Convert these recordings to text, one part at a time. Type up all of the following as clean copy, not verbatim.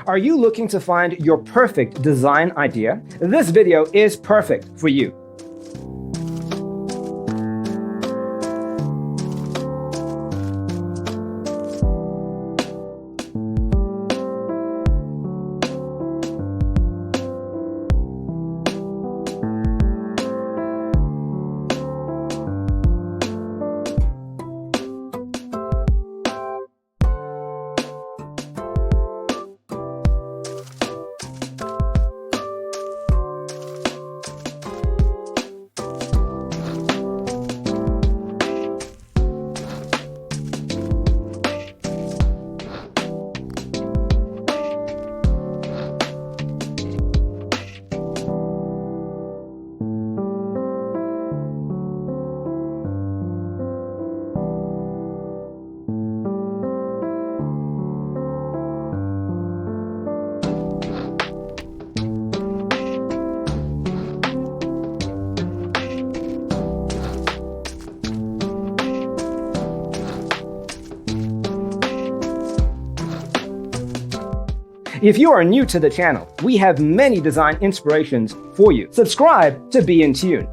Are you looking to find your perfect design idea? This video is perfect for you. If you are new to the channel, we have many design inspirations for you. Subscribe to be in tune.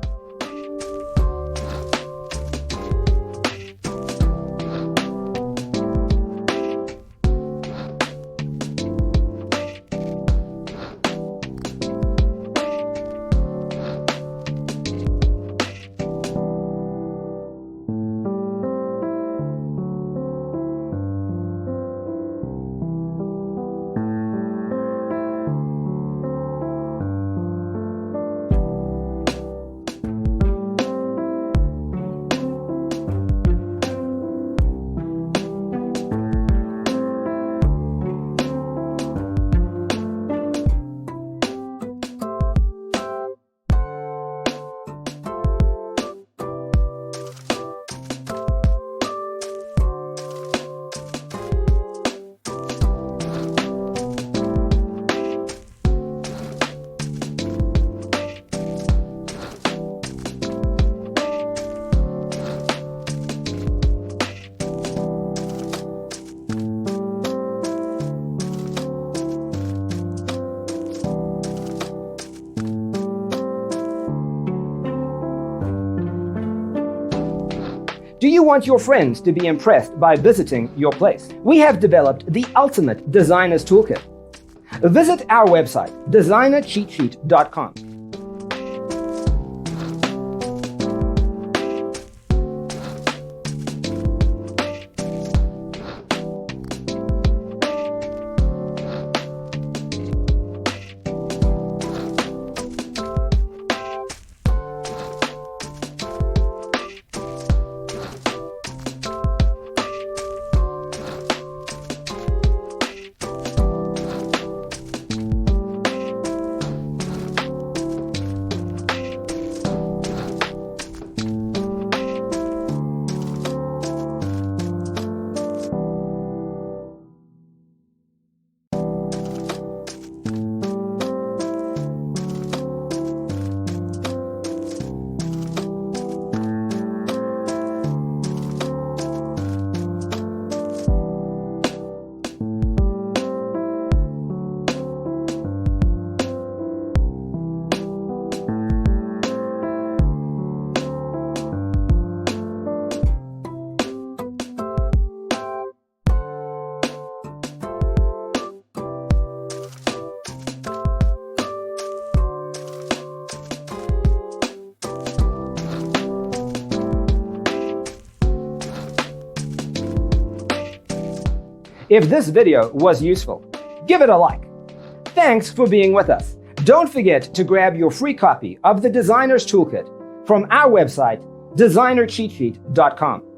Do you want your friends to be impressed by visiting your place? We have developed the ultimate designer's toolkit. Visit our website, designercheatsheet.com. If this video was useful, give it a like. Thanks for being with us. Don't forget to grab your free copy of the Designer's Toolkit from our website, designercheatsheet.com.